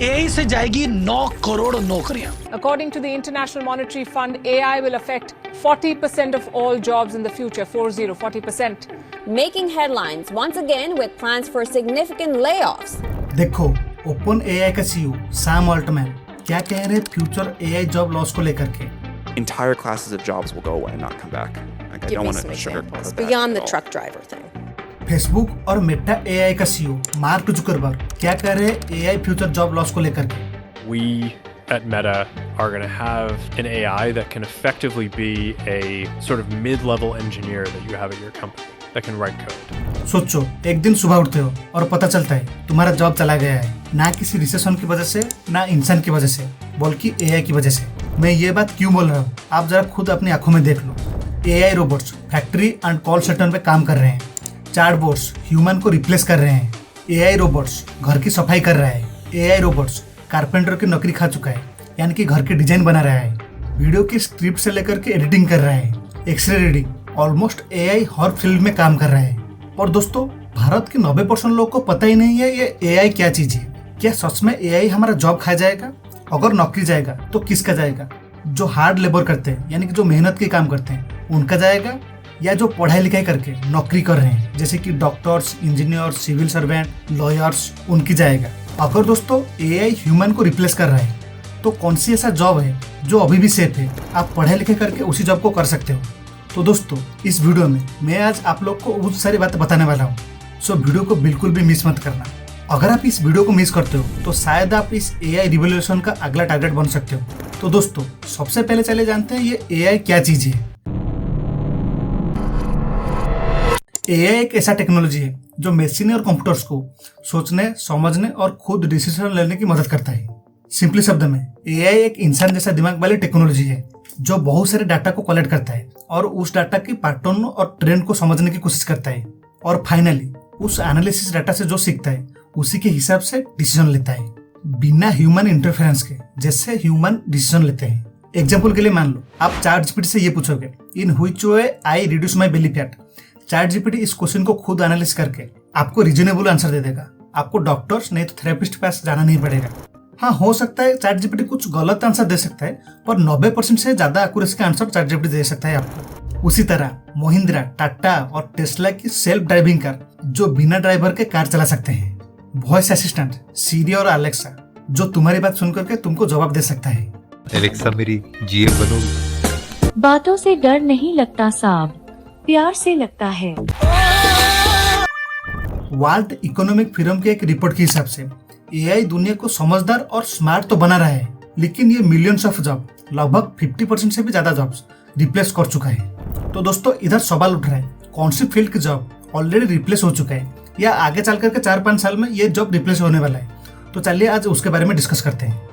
AI से जाएगी 9 करोड़ नौकरियां। According to the International Monetary Fund, AI will affect 40% of all jobs in the future, 40%. Making headlines once again with plans for significant layoffs. देखो, open AI का CEO Sam Altman क्या कह रहे हैं future AI job loss को लेकर के। Entire classes of jobs will go away and not come back. Like, I Give don't me want some to sugarcoat examples that beyond at the all. truck driver thing. Facebook और Meta AI का CEO mark Zuckerberg क्या कह रहे हैं AI future job loss को लेकर के। We at Meta are going to have an AI that can effectively be a sort of mid-level engineer that you have at your company that can write code. सोचो, एक दिन सुबह उठते हो और पता चलता है तुम्हारा जॉब चला गया है, ना किसी रिसेशन की वजह से, ना इंसान की वजह से, बल्कि एआई की वजह से। मैं ये बात क्यों बोल रहा हूँ, आप जरा खुद अपनी आंखों में देख लो। AI robots factory and call centre पे काम कर रहे हैं, चैटबॉट्स ह्यूमन को रिप्लेस कर रहे हैं, एआई रोबोट्स घर की सफाई कर रहा है, एआई रोबोट्स कारपेंटर की नौकरी खा चुका है, यानी कि घर के डिजाइन बना रहा है, वीडियो की स्क्रिप्ट से लेकर के एडिटिंग कर रहा है, एक्सरे रीडिंग, ऑलमोस्ट एआई हर फील्ड में काम कर रहा है। और दोस्तों, भारत के 90% लोगों को पता ही नहीं है ये एआई क्या चीज है। क्या सच में एआई हमारा जॉब खा जाएगा? अगर नौकरी जाएगा तो किसका जाएगा? जो हार्ड लेबर करते हैं, यानी कि जो मेहनत के काम करते हैं, उनका जाएगा, या जो पढ़ाई लिखाई करके नौकरी कर रहे हैं जैसे कि doctors, engineer, civil servant, lawyers, उनकी जाएगा। अगर दोस्तों एआई ह्यूमन को रिप्लेस कर रहा है तो कौन सी ऐसा जॉब है जो अभी भी सेफ है, आप पढ़ाई लिखाई करके उसी जॉब को कर सकते हो। तो दोस्तों, इस वीडियो में मैं आज आप लोग को बहुत सारी बातें बताने वाला हूँ, सो वीडियो को बिल्कुल भी मिस मत करना। अगर आप इस वीडियो को मिस करते हो तो शायद आप इस एआई रिवॉल्यूशन का अगला टारगेट बन सकते हो। तो दोस्तों, सबसे पहले चले जानते हैं ये एआई क्या चीज है। एआई एक ऐसा टेक्नोलॉजी है जो मशीन और कंप्यूटर्स को सोचने, समझने और खुद डिसीजन लेने की मदद करता है। सिंपली शब्द में, एआई एक इंसान जैसा दिमाग वाली टेक्नोलॉजी है जो बहुत सारे डाटा को कलेक्ट करता है और उस डाटा की पैटर्न और ट्रेंड को समझने की कोशिश करता है, और फाइनली उस एनालिसिस डाटा से जो सीखता है उसी के हिसाब से डिसीजन लेता है, बिना ह्यूमन इंटरफेरेंस के, जैसे ह्यूमन डिसीजन लेते हैं। एग्जाम्पल के लिए मान लो आप चैट जीपीटी से ये पूछोगे, in which way I reduce my belly fat. Chat GPT इस क्वेश्चन को खुद एनालिसिस करके आपको रीजनेबल आंसर दे देगा। आपको डॉक्टर्स नहीं तो थेरेपिस्ट के पास जाना नहीं पड़ेगा। हाँ, हो सकता है चैट जीपीटी कुछ गलत आंसर दे सकता है, पर 90% से ज्यादा एक्यूरेसी का आंसर चैट जीपीटी दे सकता है आपको। उसी तरह महिंद्रा, टाटा और टेस्ला की सेल्फ ड्राइविंग कार जो बिना ड्राइवर के कार चला सकते हैं, वॉइस असिस्टेंट सीरी और अलेक्सा जो तुम्हारी बात सुनकर के तुमको जवाब दे सकता है। एलेक्सा मेरी जीएम बनोगी। बातों से डर नहीं लगता साहब, प्यार से लगता है। वर्ल्ड इकोनॉमिक फोरम के एक रिपोर्ट के हिसाब से एआई दुनिया को समझदार और स्मार्ट तो बना रहा है, लेकिन ये मिलियंस ऑफ जॉब, लगभग 50% से भी ज्यादा जॉब्स रिप्लेस कर चुका है। तो दोस्तों, इधर सवाल उठ रहा है, कौन सी फील्ड की जॉब ऑलरेडी रिप्लेस हो चुका है या आगे चल करके 4-5 साल में ये जॉब रिप्लेस होने वाला है। तो चलिए आज उसके बारे में डिस्कस करते हैं।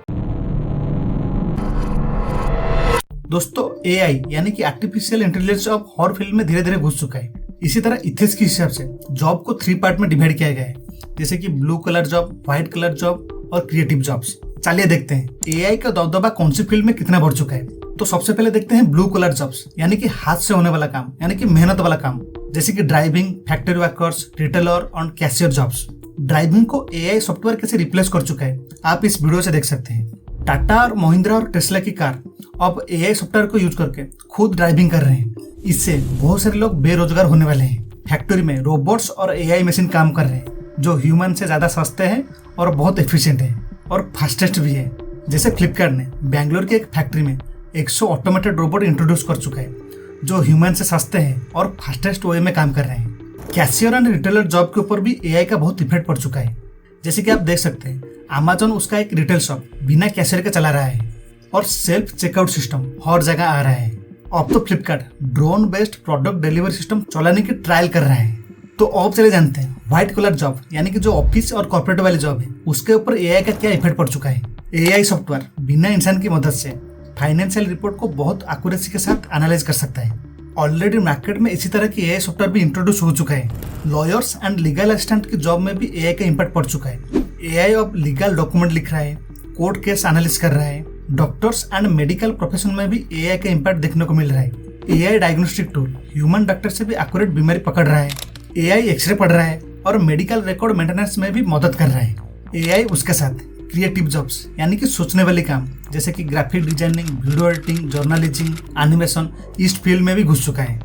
दोस्तों, एआई यानी कि आर्टिफिशियल इंटेलिजेंस जॉब हर फील्ड में धीरे धीरे घुस चुका है। इसी तरह इथिक्स के हिसाब से जॉब को 3 पार्ट में डिवाइड किया गया है, जैसे कि blue collar job, white collar job और क्रिएटिव जॉब्स। चलिए देखते हैं एआई का दबदबा कौन सी फील्ड में कितना बढ़ चुका है। तो सबसे पहले देखते हैं ब्लू कलर जॉब्स, यानी कि हाथ से होने वाला काम, यानी कि मेहनत वाला काम, जैसे कि ड्राइविंग, फैक्ट्री वर्कर्स, रिटेलर और कैशियर जॉब्स। ड्राइविंग को एआई सॉफ्टवेयर कैसे रिप्लेस कर चुका है आप इस वीडियो से देख सकते हैं। टाटा और महिंद्रा और टेस्ला की कार अब एआई सॉफ्टवेयर को यूज करके खुद ड्राइविंग कर रहे हैं। इससे बहुत सारे लोग बेरोजगार होने वाले हैं। फैक्ट्री में रोबोट्स और एआई मशीन काम कर रहे हैं जो ह्यूमन से ज्यादा सस्ते हैं और बहुत एफिशिएंट हैं और फास्टेस्ट भी है। जैसे फ्लिपकार्ट ने बेंगलोर की एक फैक्ट्री में 100 ऑटोमेटेड रोबोट इंट्रोड्यूस कर चुका है जो ह्यूमन से सस्ते हैं और फास्टेस्ट वे में काम कर रहे हैं। कैशियर एंड रिटेलर जॉब के ऊपर भी एआई का बहुत इफेक्ट पड़ चुका है। जैसे कि आप देख सकते हैं, अमेज़न उसका एक रिटेल शॉप बिना कैशियर के चला रहा है और सेल्फ चेकआउट सिस्टम हर जगह आ रहा है। अब तो Flipkart drone based product delivery system चलाने की ट्रायल कर रहा है। तो अब चले जानते हैं व्हाइट कलर जॉब, यानी कि जो ऑफिस और कॉर्पोरेट वाली जॉब है, उसके ऊपर एआई का क्या इफेक्ट पड़ चुका है। एआई सॉफ्टवेयर बिना इंसान की मदद से फाइनेंशियल रिपोर्ट को बहुत एक्यूरेसी के साथ एनालाइज कर सकता है। ऑलरेडी मार्केट में इसी तरह की एआई सॉफ्टवेयर भी इंट्रोड्यूस हो चुका है। लॉयर्स एंड लीगल असिस्टेंट की जॉब में भी एआई का इम्पैक्ट पड़ चुका है। एआई अब लीगल डॉक्यूमेंट लिख रहा है, कोर्ट केस एनालिसिस कर रहा है। डॉक्टर्स एंड मेडिकल प्रोफेशन में भी एआई का इम्पैक्ट देखने को मिल रहा है। AI diagnostic tool human doctor से भी एक्यूरेट बीमारी पकड़ रहा है। एआई एक्सरे पढ़ रहा है और मेडिकल रिकॉर्ड मेंटेनेंस में भी मदद कर रहा है। एआई उसके साथ क्रिएटिव जॉब्स यानी कि सोचने वाले काम जैसे कि graphic designing, video editing, journalism, animation इस फील्ड में भी घुस चुका है।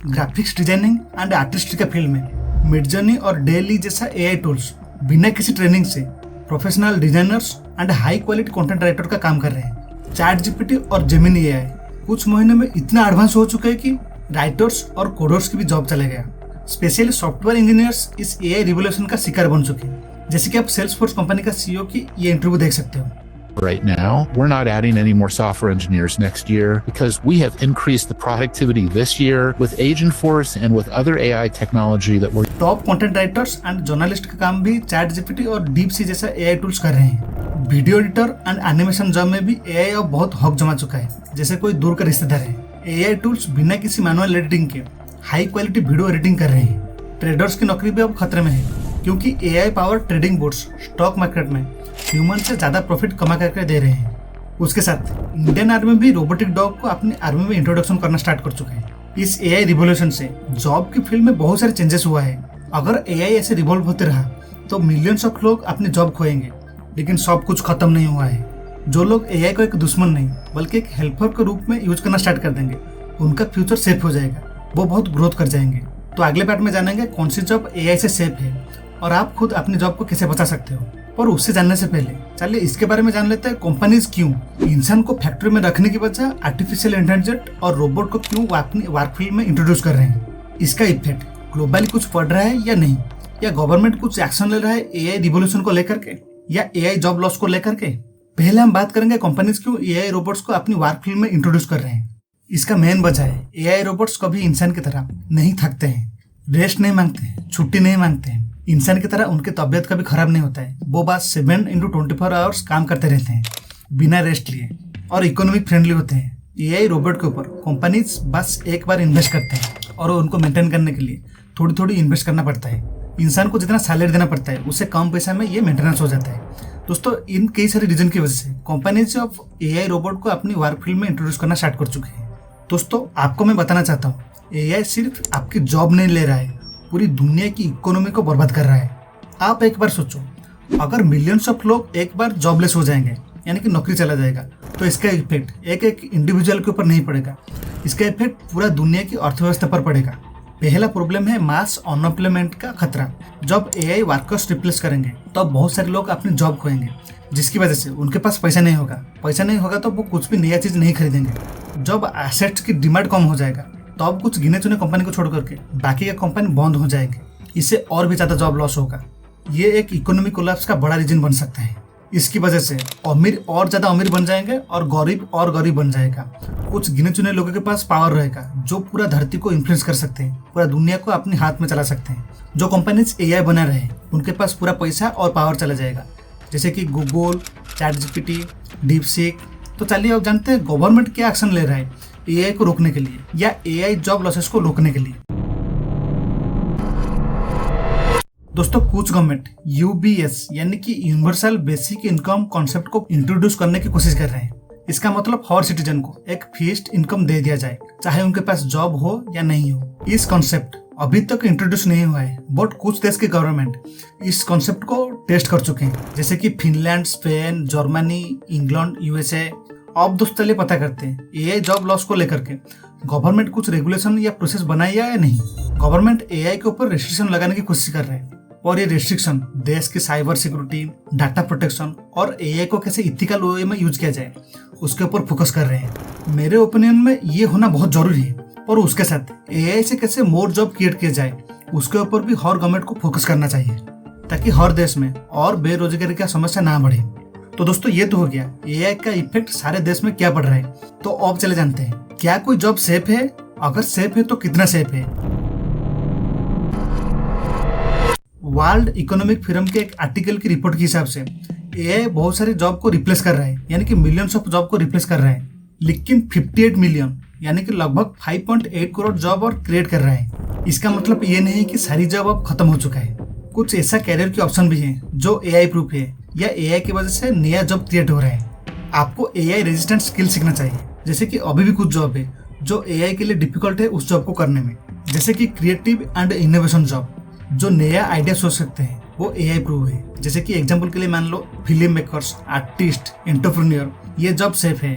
ग्राफिक्स डिजाइनिंग एंड आर्टिस्ट का फील्ड में मिडजर्नी और डेली जैसा एआई टूल्स बिना किसी ट्रेनिंग से professional designers and high quality content writer का काम कर रहे हैं। चैट जीपीटी और जेमिनी एआई कुछ महीने में इतना एडवांस हो चुका है कि राइटर्स और कोडर्स की भी जॉब चले गया। स्पेशली सॉफ्टवेयर इंजीनियर्स इस एआई रिवोल्यूशन का शिकार बन चुके हैं। जैसे कि आप सेल्सफोर्स कंपनी का सीईओ की ये इंटरव्यू देख सकते हो। Right now, we're not adding any more software engineers next year because we have increased the productivity this year with Agentforce and with other AI technology that we're top content writers and journalist का काम भी chat GPT और deep sea जैसा AI tools कर रहे हैं। Video editor and animation job में भी एआई अब बहुत हक जमा चुका है, जैसे कोई दूर का रिश्तेदार है। एआई टूल्स बिना किसी मैनुअल एडिटिंग के हाई क्वालिटी वीडियो एडिटिंग कर रहे हैं। ट्रेडर्स की नौकरी भी अब खतरे में है क्योंकि AI power trading boards stock market में ह्यूमन से ज्यादा प्रॉफिट कमा करके दे रहे हैं। उसके साथ इंडियन आर्मी भी रोबोटिक डॉग को अपनी आर्मी में इंट्रोडक्शन करना स्टार्ट कर चुका है। इस एआई रिवोल्यूशन से जॉब की फील्ड में बहुत सारे चेंजेस हुआ है। अगर एआई ऐसे रिवॉल्व होते रहा तो मिलियंस ऑफ लोग अपनी जॉब खोएंगे, लेकिन सब कुछ खत्म नहीं हुआ है। जो लोग एआई को एक दुश्मन नहीं बल्कि एक हेल्पर के रूप में यूज करना स्टार्ट कर देंगे, उनका फ्यूचर सेफ हो जाएगा, वो बहुत ग्रोथ कर जाएंगे। तो अगले पार्ट में जानेंगे कौन सी जॉब एआई से सेफ है और आप खुद अपनी जॉब को कैसे बचा सकते हो। पर उससे जानने से पहले चलिए इसके बारे में जान लेते हैं कंपनीज क्यों इंसान को फैक्ट्री में रखने की बजाय आर्टिफिशियल इंटेलिजेंस और रोबोट को क्यों अपनी वर्क फील्ड में इंट्रोड्यूस कर रहे हैं। इसका इफेक्ट ग्लोबली कुछ पड़ रहा है या नहीं, या गवर्नमेंट कुछ एक्शन ले रहा है एआई रिवोल्यूशन को लेकर के या एआई जॉब लॉस को लेकर के। पहले हम बात करेंगे कंपनीज क्यों एआई रोबोट्स को अपनी वर्क फील्ड में इंट्रोड्यूस कर रहे हैं। इसका मेन वजह है एआई रोबोट्स कभी इंसान की तरह नहीं थकते हैं, रेस्ट नहीं मांगते हैं, छुट्टी नहीं मांगते हैं। इंसान की तरह उनकी तबीयत कभी खराब नहीं होता है। वो बस 7x24 आवर्स काम करते रहते हैं बिना रेस्ट लिए और इकोनॉमिक फ्रेंडली होते हैं। एआई रोबोट के ऊपर कंपनीज बस एक बार इन्वेस्ट करते हैं और उनको मेंटेन करने के लिए थोड़ी थोड़ी इन्वेस्ट करना पड़ता है। इंसान को जितना सैलरी देना पड़ता है उससे कम पैसा में ये मेंटेनेंस हो जाता है। दोस्तों इन कई सारे रीजन की वजह से कंपनीज ऑफ एआई रोबोट को अपनी वर्क फील्ड में इंट्रोड्यूस करना स्टार्ट कर चुके हैं। दोस्तों आपको मैं बताना चाहता हूँ एआई सिर्फ आपकी जॉब नहीं ले रहा है, पूरी दुनिया की इकोनॉमी को बर्बाद कर रहा है। आप एक बार सोचो, अगर मिलियंस ऑफ लोग एक बार जॉबलेस हो जाएंगे यानी कि नौकरी चला जाएगा तो इसका इफेक्ट एक एक इंडिविजुअल के ऊपर नहीं पड़ेगा, इसका इफेक्ट पूरा दुनिया की अर्थव्यवस्था पर पड़ेगा। पहला प्रॉब्लम है मास अनएम्प्लॉयमेंट का खतरा। जब एआई वर्कर्स रिप्लेस करेंगे तो बहुत सारे लोग अपनी जॉब खोएंगे, जिसकी वजह से उनके पास पैसा नहीं होगा तो वो कुछ भी नया चीज नहीं खरीदेंगे। जब एसेट्स की डिमांड कम हो जाएगा तो अब कुछ गिने चुने कंपनी को छोड़ करके बाकी के कंपनी बंद हो जाएंगे। इससे और भी ज्यादा जॉब लॉस होगा। ये एक इकोनॉमिक कोलैप्स का बड़ा रीजन बन सकता है। इसकी वजह से अमीर और ज्यादा अमीर बन जाएंगे और गरीब बन जाएगा। कुछ गिने चुने लोगों के पास पावर रहेगा जो पूरा धरती को इन्फ्लुएंस कर सकते हैं, पूरा दुनिया को अपने हाथ में चला सकते हैं। जो कंपनीज एआई बना रहे उनके पास पूरा पैसा और पावर चला जाएगा, जैसे कि गूगल, चैट जीपीटी, डीपसीक। तो चलिए अब जानते हैं गवर्नमेंट क्या एक्शन ले रहा है एआई को रोकने के लिए या एआई जॉब लॉसेस को रोकने के लिए। दोस्तों कुछ गवर्नमेंट यूबीएस यानी कि यूनिवर्सल बेसिक इनकम कॉन्सेप्ट को इंट्रोड्यूस करने की कोशिश कर रहे हैं। इसका मतलब हर सिटीजन को एक फिक्स्ड इनकम दे दिया जाए, चाहे उनके पास जॉब हो या नहीं हो। इस कॉन्सेप्ट अभी तक इंट्रोड्यूस नहीं हुआ है, बट कुछ देश के गवर्नमेंट इस कॉन्सेप्ट को टेस्ट कर चुके हैं, जैसे कि Finland, Spain, Germany, England, USA. अब दोस्तों चलिए पता करते हैं एआई जॉब लॉस को लेकर के गवर्नमेंट कुछ रेगुलेशन या प्रोसेस बनाई या नहीं। गवर्नमेंट एआई के ऊपर रेस्ट्रिक्शन लगाने की कोशिश कर रहे हैं और ये रेस्ट्रिक्शन देश की साइबर सिक्योरिटी, डाटा प्रोटेक्शन और एआई को कैसे इथिकल वे में यूज किया जाए उसके ऊपर फोकस कर रहे हैं। मेरे ओपिनियन में ये होना बहुत जरूरी है। और उसके साथ एआई से कैसे मोर जॉब क्रिएट किया जाए उसके ऊपर भी हर गवर्नमेंट को फोकस करना चाहिए, ताकि हर देश में और बेरोजगारी का समस्या ना बढ़े। तो दोस्तों ये तो हो गया एआई का इफेक्ट सारे देश में क्या पड़ रहा है। तो अब चले जानते हैं क्या कोई जॉब सेफ है, अगर सेफ है तो कितना सेफ है। वर्ल्ड इकोनॉमिक फोरम के एक आर्टिकल की रिपोर्ट के हिसाब से एआई बहुत सारी जॉब को रिप्लेस कर रहा है, यानी कि मिलियंस ऑफ जॉब को रिप्लेस कर रहा है, लेकिन 58 मिलियन यानी कि लगभग 5.8 करोड़ जॉब और क्रिएट कर रहा है। इसका मतलब ये नहीं है कि सारी जॉब अब खत्म हो चुका है। कुछ ऐसा कैरियर के ऑप्शन भी हैं जो एआई प्रूफ है या एआई की वजह से नया जॉब क्रिएट हो रहा है। आपको एआई रेजिस्टेंट स्किल सीखना चाहिए, जैसे कि अभी भी कुछ जॉब है जो एआई के लिए डिफिकल्ट है उस जॉब को करने में, जैसे कि क्रिएटिव एंड इनोवेशन जॉब, जो नया आइडिया सोच सकते हैं वो एआई प्रूव है। जैसे कि एग्जांपल के लिए मान लो फिल्म मेकर्स, आर्टिस्ट, एंटरप्रेन्योर, ये जॉब सेफ है।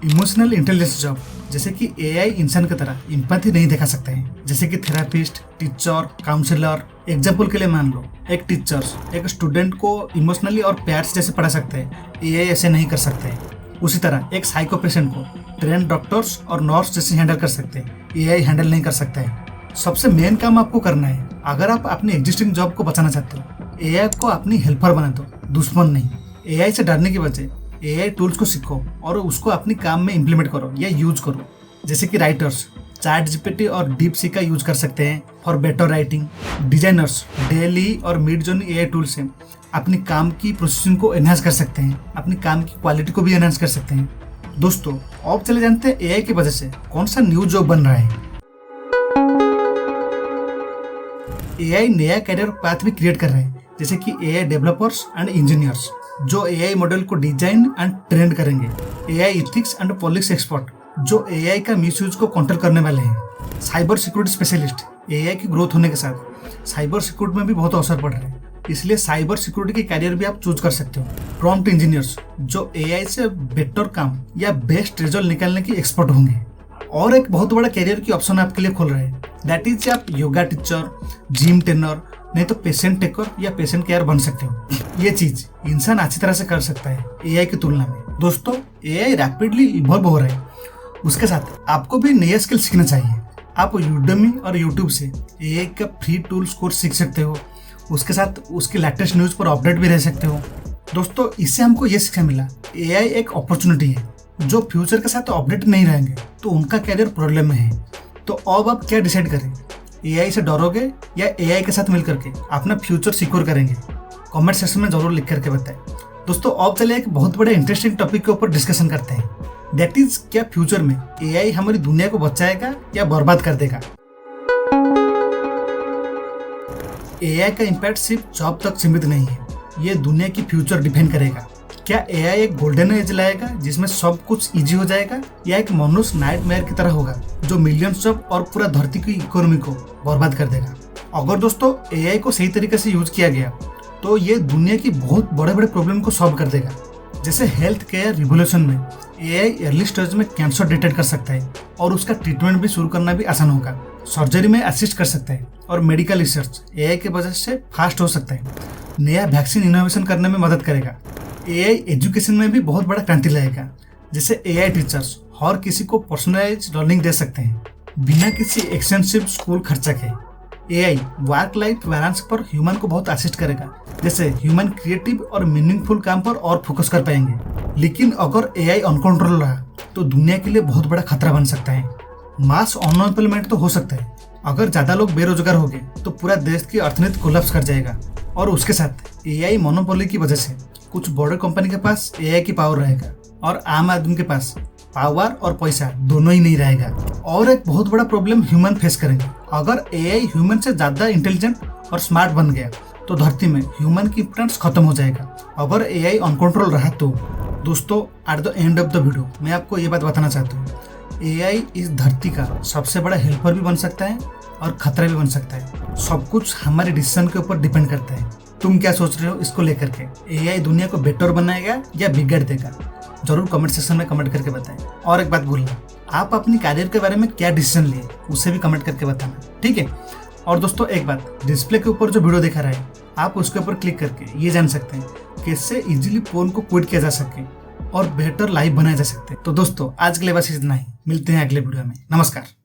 इमोशनल इंटेलिजेंस जॉब, जैसे कि एआई इंसान की तरह एम्पैथी नहीं दिखा सकते हैं, जैसे कि थेरापिस्ट, टीचर, काउंसलर। एग्जांपल के लिए मान लो एक टीचर्स एक स्टूडेंट को इमोशनली और प्यार से जैसे पढ़ा सकते हैं, एआई ऐसे नहीं कर सकते हैं। उसी तरह एक साइको पेशेंट को ट्रेन डॉक्टर्स और नर्स जैसे हैंडल कर सकते हैं, एआई हैंडल नहीं कर सकता है। सबसे मेन काम आपको करना है, अगर आप अपनी एग्जिस्टिंग जॉब को बचाना चाहते हो, एआई को अपनी हेल्पर बना दो, दुश्मन नहीं। एआई से डरने की वजह एआई टूल्स को सीखो और उसको अपने काम में इम्प्लीमेंट करो या यूज करो। जैसे कि राइटर्स चैट जीपीटी और डीप सी का यूज कर सकते हैं for better writing. Designers daily और मिड जर्नी एआई टूल से अपनी काम की प्रोसेसिंग को एनहांस कर सकते हैं, अपनी काम की क्वालिटी को भी एनहांस कर सकते हैं। दोस्तों अब चले जानते हैं एआई की वजह से कौन सा न्यू जॉब बन रहा है। एआई नया कैरियर पाथ भी क्रिएट कर रहे हैं, जैसे कि एआई डेवलपर्स एंड इंजीनियर्स जो एआई मॉडल को डिजाइन एंड ट्रेन करेंगे। AI ethics and politics expert जो एआई का मिसयूज को कंट्रोल करने वाले हैं। साइबर सिक्योरिटी स्पेशलिस्ट, एआई की ग्रोथ होने के साथ साइबर सिक्योरिटी में भी बहुत अवसर पड़ रहे हैं, इसलिए साइबर सिक्योरिटी के कैरियर भी आप चूज कर सकते हो। प्रॉम्प्ट इंजीनियर्स जो एआई से बेटर काम या बेस्ट रिजल्ट निकालने की एक्सपर्ट होंगे। और एक बहुत बड़ा कैरियर की ऑप्शन आपके लिए खोल रहे हैं, दैट इज आप योगा टीचर, जिम ट्रेनर, नहीं तो पेशेंट टेकर या पेशेंट केयर बन सकते हो। ये चीज इंसान अच्छी तरह से कर सकता है एआई की तुलना में। दोस्तों एआई रैपिडली इवॉल्व हो रहा है, उसके साथ आपको भी नया स्किल सीखना चाहिए। आप यूडेमी और यूट्यूब से एआई का फ्री टूल्स कोर्स सीख सकते हो, उसके साथ उसके लेटेस्ट न्यूज पर अपडेट भी रह सकते हो। दोस्तों इससे हमको ये शिक्षा मिला, एआई एक अपॉर्चुनिटी है। जो फ्यूचर के साथ अपडेट नहीं रहेंगे तो उनका कैरियर प्रॉब्लम में है। तो अब आप क्या डिसाइड करें, एआई से डरोगे या एआई के साथ मिलकर के अपना फ्यूचर सिक्योर करेंगे? कमेंट सेक्शन में जरूर लिख करके बताएं। दोस्तों अब चलिए एक बहुत बड़े इंटरेस्टिंग टॉपिक के ऊपर डिस्कशन करते हैं, दैट इज क्या फ्यूचर में एआई हमारी दुनिया को बचाएगा या बर्बाद कर देगा। एआई का इम्पैक्ट सिर्फ जॉब तक सीमित नहीं है, ये दुनिया की फ्यूचर डिफाइन करेगा। क्या एआई एक गोल्डन एज लाएगा जिसमें सब कुछ इजी हो जाएगा, या एक मनुष्य नाइटमेयर की तरह होगा जो मिलियंस जॉब और पूरा धरती की इकोनॉमी को बर्बाद कर देगा? अगर दोस्तों एआई को सही तरीके से यूज किया गया तो ये दुनिया की बहुत बड़े बड़े प्रॉब्लम को सॉल्व कर देगा। जैसे हेल्थ केयर रिवोल्यूशन में एआई अर्ली स्टेज में कैंसर डिटेक्ट कर सकता है और उसका ट्रीटमेंट भी शुरू करना भी आसान होगा। सर्जरी में असिस्ट कर सकता है और मेडिकल रिसर्च एआई के वजह से फास्ट हो सकता है। नया वैक्सीन इनोवेशन करने में मदद करेगा। एआई एजुकेशन में भी बहुत बड़ा क्रांति लाएगा। जैसे एआई टीचर्स हर किसी को पर्सनलाइज लर्निंग दे सकते हैं बिना किसी एक्सपेंसिव स्कूल खर्चा के। एआई वर्क लाइफ बैलेंस पर ह्यूमन को बहुत असिस्ट करेगा, जैसे ह्यूमन क्रिएटिव और मीनिंगफुल काम पर और फोकस कर पाएंगे। लेकिन अगर एआई अनकंट्रोल रहा तो दुनिया के लिए बहुत बड़ा खतरा बन सकता है। मास अनएम्प्लॉयमेंट तो हो सकता है, अगर ज्यादा लोग बेरोजगार हो गए तो पूरा देश की अर्थनीति कोलैप्स कर जाएगा। और उसके साथ एआई मोनोपोली की वजह से कुछ बड़े कंपनी के पास एआई की पावर रहेगा और आम आदमी के पास पावर और पैसा दोनों ही नहीं रहेगा। और एक बहुत बड़ा प्रॉब्लम ह्यूमन फेस करेंगे, अगर एआई ह्यूमन से ज्यादा इंटेलिजेंट और स्मार्ट बन गया तो धरती में ह्यूमन की इंपोर्टेंस खत्म हो जाएगा। अगर एआई अनकंट्रोल रहा तो दोस्तों at the end of the video मैं आपको ये बात बताना चाहता हूँ, एआई इस धरती का सबसे बड़ा हेल्पर भी बन सकता है और खतरा भी बन सकता है। सब कुछ हमारे डिसीजन के ऊपर डिपेंड करता है। तुम क्या सोच रहे हो इसको लेकर के, एआई दुनिया को बेटर बनाएगा या बिगाड़ देगा? जरूर कमेंट सेक्शन में कमेंट करके बताएं। और एक बात भूलना, आप अपनी कैरियर के बारे में क्या डिसीजन लिए उसे भी कमेंट करके बताना, ठीक है? और दोस्तों एक बात, डिस्प्ले के ऊपर जो वीडियो दिखा रहा है आप उसके ऊपर क्लिक करके ये जान सकते हैं कैसे इजीली फोन को क्विट किया जा सके और बेटर लाइफ बनाया जा सकते हैं। तो दोस्तों आज के लिए बस इतना ही, मिलते हैं अगले वीडियो में। नमस्कार।